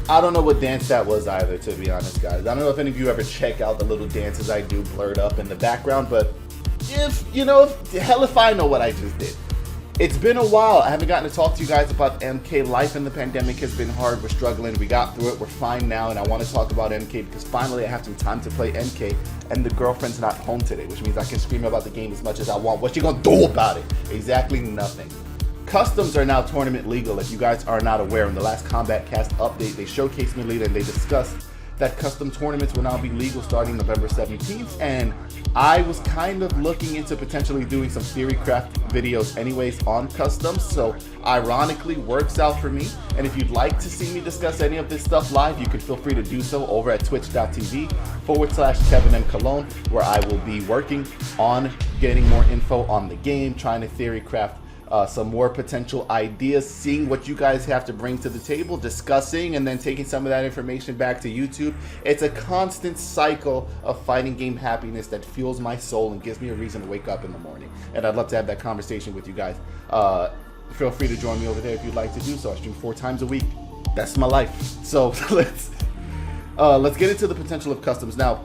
I don't know what dance that was either, to be honest, guys. I don't know if any of you ever check out the little dances I do blurred up in the background, but hell if I know what I just did. It's been a while. I haven't gotten to talk to you guys about MK. Life in the pandemic has been hard. We're struggling. We got through it. We're fine now, and I want to talk about MK because finally I have some time to play MK, and the girlfriend's not home today, which means I can scream about the game as much as I want. What you gonna do about it? Exactly nothing. Customs are now tournament legal. If you guys are not aware, in the last Combat Cast update, they showcased me later and they discussed that custom tournaments will now be legal starting November 17th, and I was kind of looking into potentially doing some theorycraft videos anyways on customs, so ironically works out for me. And if you'd like to see me discuss any of this stuff live, you can feel free to do so over at twitch.tv/kevinmcolon, where I will be working on getting more info on the game, trying to theorycraft some more potential ideas, seeing what you guys have to bring to the table, discussing, and then taking some of that information back to YouTube. It's a constant cycle of fighting game happiness that fuels my soul and gives me a reason to wake up in the morning. And I'd love to have that conversation with you guys. Feel free to join me over there if you'd like to do so. I stream 4 times a week. That's my life. So let's get into the potential of customs. Now,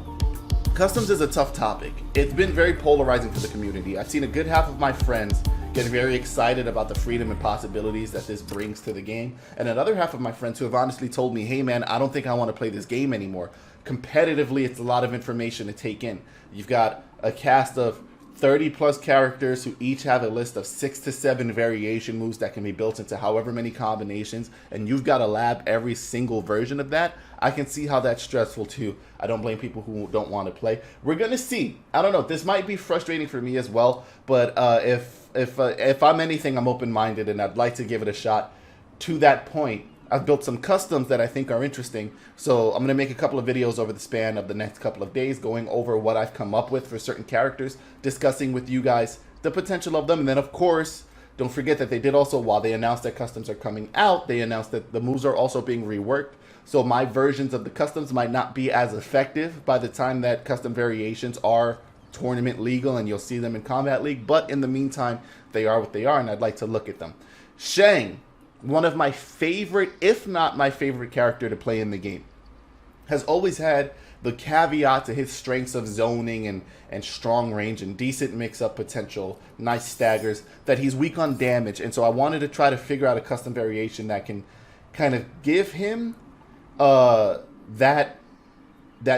customs is a tough topic. It's been very polarizing for the community. I've seen a good half of my friends get very excited about the freedom and possibilities that this brings to the game, and another half of my friends who have honestly told me, hey man, I don't think I want to play this game anymore. Competitively, it's a lot of information to take in. You've got a cast of 30 plus characters who each have a list of 6 to 7 variation moves that can be built into however many combinations, and you've got to lab every single version of that. I can see how that's stressful too. I don't blame people who don't want to play. We're gonna see. I don't know. This might be frustrating for me as well, but if I'm anything, I'm open-minded, and I'd like to give it a shot. To that point, I've built some customs that I think are interesting, so I'm going to make a couple of videos over the span of the next couple of days going over what I've come up with for certain characters, discussing with you guys the potential of them, and then of course, don't forget that they did also, while they announced that customs are coming out, they announced that the moves are also being reworked, so my versions of the customs might not be as effective by the time that custom variations are tournament legal and you'll see them in Combat League, but in the meantime, they are what they are, and I'd like to look at them. Shang, one of my favorite, if not my favorite character to play in the game, has always had the caveat to his strengths of zoning and strong range and decent mix-up potential, nice staggers, that he's weak on damage, and so I wanted to try to figure out a custom variation that can kind of give him that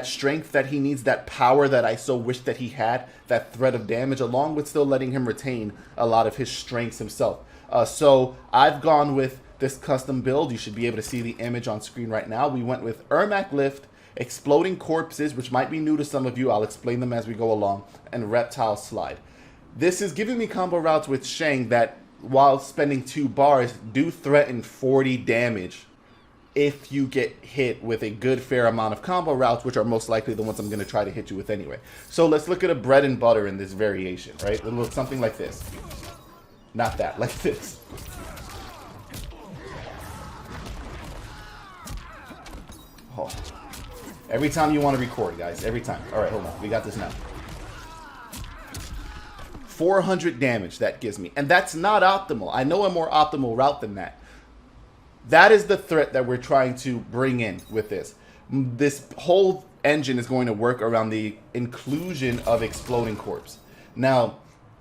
strength that he needs, that power that I so wish that he had, that threat of damage, along with still letting him retain a lot of his strengths himself. So I've gone with this custom build. You should be able to see the image on screen right now. We went with Ermac Lift, Exploding Corpses, which might be new to some of you. I'll explain them as we go along, and Reptile Slide. This is giving me combo routes with Shang that, while spending 2 bars, do threaten 40 damage if you get hit with a good fair amount of combo routes, which are most likely the ones I'm going to try to hit you with anyway. So let's look at a bread and butter in this variation, right? It'll look something like this. Not that, like this. Oh. Every time you want to record, guys. Every time. All right, hold on. We got this now. 400 damage that gives me. And that's not optimal. I know a more optimal route than that. That is the threat that we're trying to bring in with this. This whole engine is going to work around the inclusion of Exploding Corpse. Now,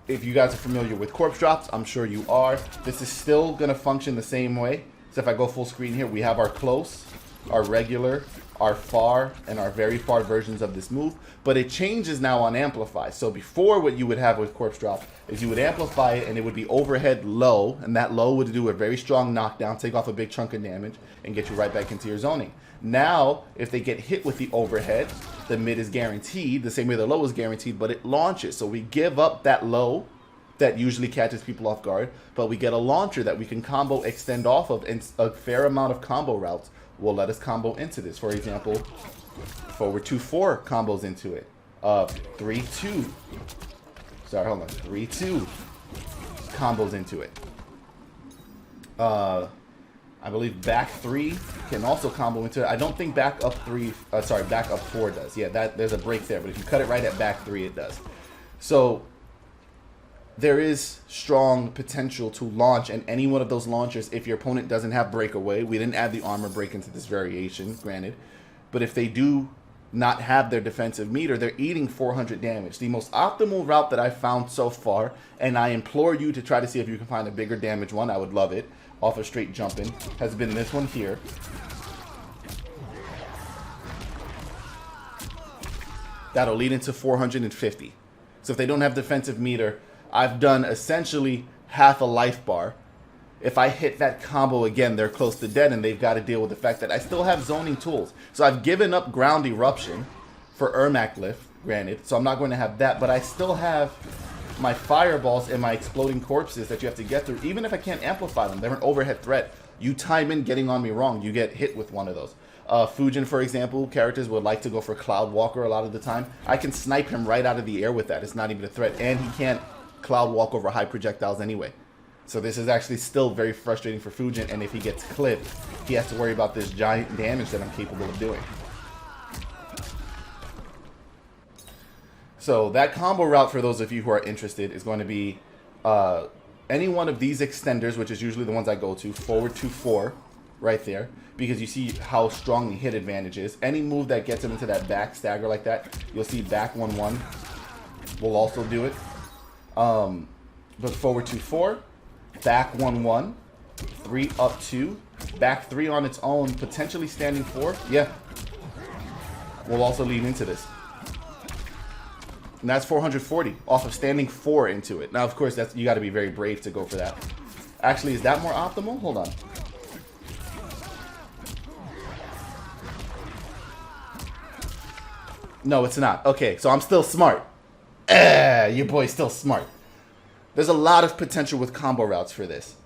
if you guys are familiar with corpse drops, I'm sure you are. This is still going to function the same way. So if I go full screen here, we have our close, our regular, our far, and our very far versions of this move. But it changes now on amplify. So before, what you would have with corpse drop is you would amplify it and it would be overhead low. And that low would do a very strong knockdown, take off a big chunk of damage, and get you right back into your zoning. Now, if they get hit with the overhead, the mid is guaranteed, the same way the low is guaranteed, but it launches. So we give up that low that usually catches people off guard, but we get a launcher that we can combo extend off of, and a fair amount of combo routes will let us combo into this. For example, forward 2-4 combos into it. 3-2. Sorry, hold on. 3-2 combos into it. I believe back 3 can also combo into it. I don't think back up 3, back up 4 does. Yeah, there's a break there, but if you cut it right at back 3, it does. So there is strong potential to launch, and any one of those launchers, if your opponent doesn't have breakaway, we didn't add the armor break into this variation, granted, but if they do not have their defensive meter, they're eating 400 damage. The most optimal route that I've found so far, and I implore you to try to see if you can find a bigger damage one, I would love it, off of straight jumping, has been this one here. That'll lead into 450. So if they don't have defensive meter, I've done essentially half a life bar. If I hit that combo again, they're close to dead, and they've got to deal with the fact that I still have zoning tools. So I've given up ground eruption for Ermac lift, granted, so I'm not going to have that, but I still have my fireballs and my exploding corpses that you have to get through. Even if I can't amplify them, they're an overhead threat. You time in getting on me wrong, you get hit with one of those. Fujin, for example, characters would like to go for Cloud Walker a lot of the time. I can snipe him right out of the air with that. It's not even a threat, and he can't Cloud Walk over high projectiles anyway. So this is actually still very frustrating for Fujin, and if he gets clipped, he has to worry about this giant damage that I'm capable of doing. So that combo route, for those of you who are interested, is going to be any one of these extenders, which is usually the ones I go to, forward 2-4, right there, because you see how strong the hit advantage is. Any move that gets him into that back stagger like that, you'll see back 1-1 will also do it. But forward 2-4, back 1-1, 3 up 2, back 3 on its own, potentially standing 4. Yeah, will also lead into this. And that's 440 off of standing 4 into it. Now, of course, that's, you got to be very brave to go for that. Actually, is that more optimal? Hold on. No, it's not. Okay, so I'm still smart. Your boy's still smart. There's a lot of potential with combo routes for this.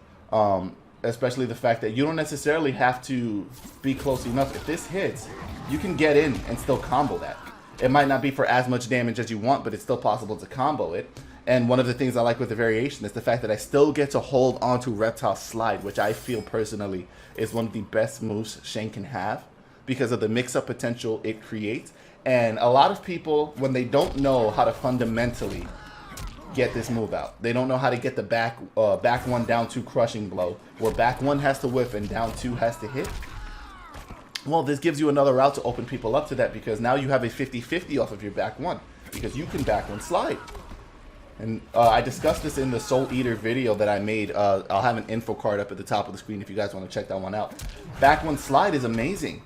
Especially the fact that you don't necessarily have to be close enough. If this hits, you can get in and still combo that. It might not be for as much damage as you want, but it's still possible to combo it. And one of the things I like with the variation is the fact that I still get to hold onto Reptile Slide, which I feel personally is one of the best moves Shang can have because of the mix-up potential it creates. And a lot of people, when they don't know how to fundamentally get this move out, they don't know how to get the back 1 down 2 crushing blow, where back 1 has to whiff and down 2 has to hit. Well, this gives you another route to open people up to that, because now you have a 50-50 off of your back 1, because you can back 1 slide. And I discussed this in the Soul Eater video that I made. I'll have an info card up at the top of the screen if you guys want to check that one out. Back 1 slide is amazing.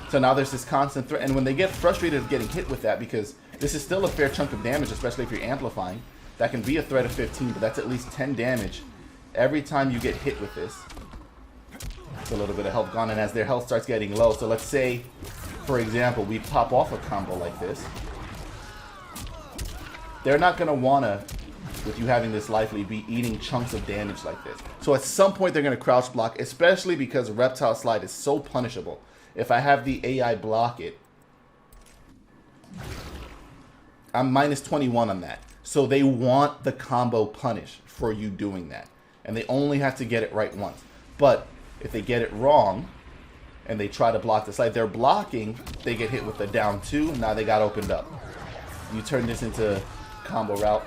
So now there's this constant threat, and when they get frustrated of getting hit with that, because this is still a fair chunk of damage, especially if you're amplifying, that can be a threat of 15, but that's at least 10 damage every time you get hit with this. It's a little bit of health gone, and as their health starts getting low, so let's say, for example, we pop off a combo like this, they're not going to want to, with you having this life lead, be eating chunks of damage like this. So at some point they're going to crouch block, especially because Reptile Slide is so punishable. If I have the AI block it, I'm minus 21 on that. So they want the combo punish for you doing that. And they only have to get it right once. But if they get it wrong and they try to block the slide, they're blocking, they get hit with the down 2, now they got opened up. You turn this into combo route.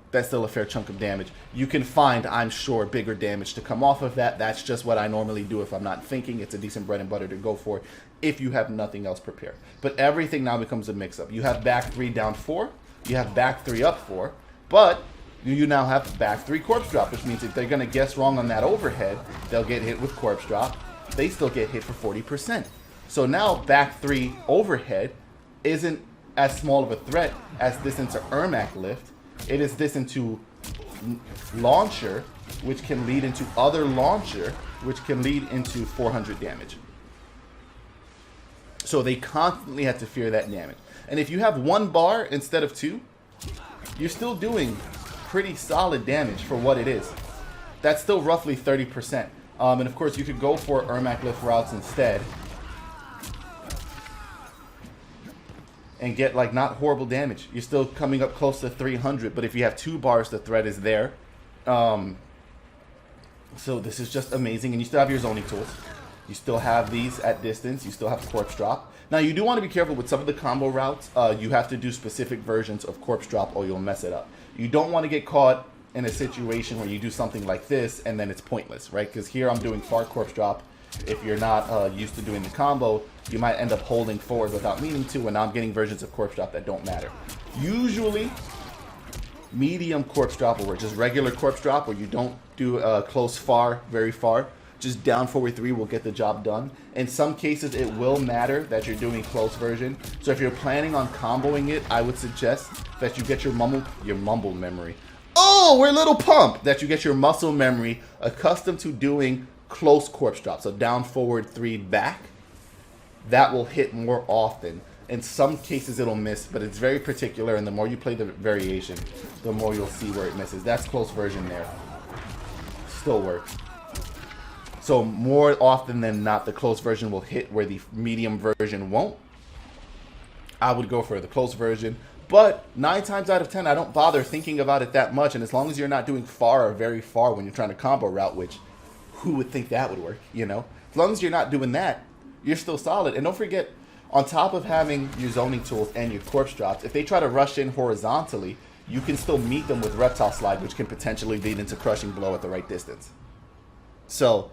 That's still a fair chunk of damage. You can find, I'm sure, bigger damage to come off of that. That's just what I normally do if I'm not thinking. It's a decent bread and butter to go for if you have nothing else prepared. But everything now becomes a mix-up. You have back 3 down 4. You have back 3 up 4. But you now have back 3 corpse drop, which means if they're going to guess wrong on that overhead, they'll get hit with corpse drop. They still get hit for 40%. So now back 3 overhead isn't as small of a threat as this into Ermac lift. It is this into launcher, which can lead into other launcher, which can lead into 400 damage. So they constantly have to fear that damage. And if you have 1 bar instead of 2, you're still doing pretty solid damage for what it is. That's still roughly 30%. And of course, you could go for Ermac lift routes instead and get like not horrible damage. You're still coming up close to 300, but if you have 2 bars, the threat is there. So this is just amazing, and you still have your zoning tools. You still have these at distance. You still have corpse drop. Now, you do want to be careful with some of the combo routes. You have to do specific versions of corpse drop or you'll mess it up. You don't want to get caught in a situation where you do something like this and then it's pointless, right? Because here I'm doing far corpse drop. If you're not used to doing the combo, you might end up holding forward without meaning to, and now I'm getting versions of corpse drop that don't matter. Usually, medium corpse drop or just regular corpse drop where you don't do close far, very far. Just down forward 3 will get the job done. In some cases, it will matter that you're doing close version. So if you're planning on comboing it, I would suggest that you get your mumble memory. Oh, we're a little pumped. That you get your muscle memory accustomed to doing close corpse drop. So down forward 3 back. That will hit more often. In some cases, it'll miss, but it's very particular. And the more you play the variation, the more you'll see where it misses. That's close version there. Still works. So more often than not, the close version will hit where the medium version won't. I would go for the close version. But 9 times out of 10, I don't bother thinking about it that much. And as long as you're not doing far or very far when you're trying to combo route, which who would think that would work, you know? As long as you're not doing that, you're still solid. And don't forget, on top of having your zoning tools and your corpse drops, if they try to rush in horizontally, you can still meet them with reptile slide, which can potentially lead into crushing blow at the right distance. So,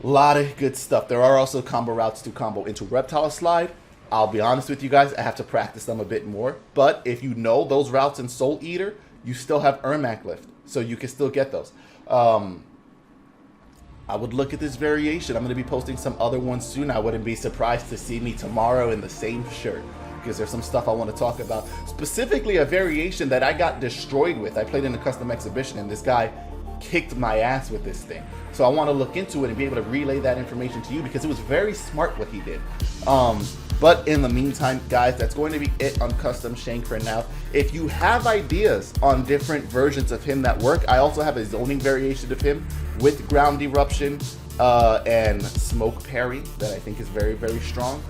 a lot of good stuff. There are also combo routes to combo into reptile slide. I'll be honest with you guys, I have to practice them a bit more. But if you know those routes in Soul Eater, you still have Ermac lift. So you can still get those. I would look at this variation. I'm going to be posting some other ones soon. I wouldn't be surprised to see me tomorrow in the same shirt, because there's some stuff I want to talk about. Specifically a variation that I got destroyed with. I played in a custom exhibition and this guy kicked my ass with this thing. So I want to look into it and be able to relay that information to you because it was very smart what he did. But in the meantime, guys, that's going to be it on Custom Shang for now. If you have ideas on different versions of him that work, I also have a zoning variation of him with ground eruption and smoke parry that I think is very, very strong.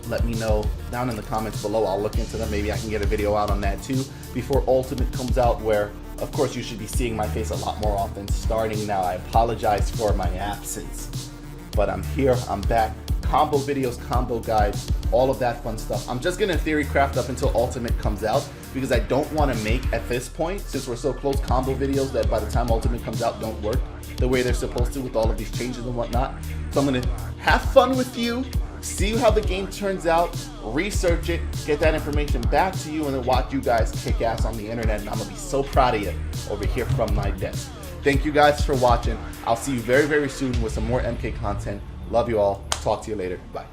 Let me know down in the comments below. I'll look into them. Maybe I can get a video out on that too before Ultimate comes out, where of course you should be seeing my face a lot more often starting now. I apologize for my absence, but I'm here, I'm back. Combo videos, combo guides, all of that fun stuff. I'm just gonna theory craft up until Ultimate comes out because I don't want to make, at this point, since we're so close, combo videos that by the time Ultimate comes out don't work the way they're supposed to with all of these changes and whatnot. So I'm gonna have fun with you, see how the game turns out, research it, get that information back to you, and then watch you guys kick ass on the internet. And I'm gonna be so proud of you over here from my desk. Thank you guys for watching. I'll see you very, very soon with some more MK content. Love you all. Talk to you later. Bye.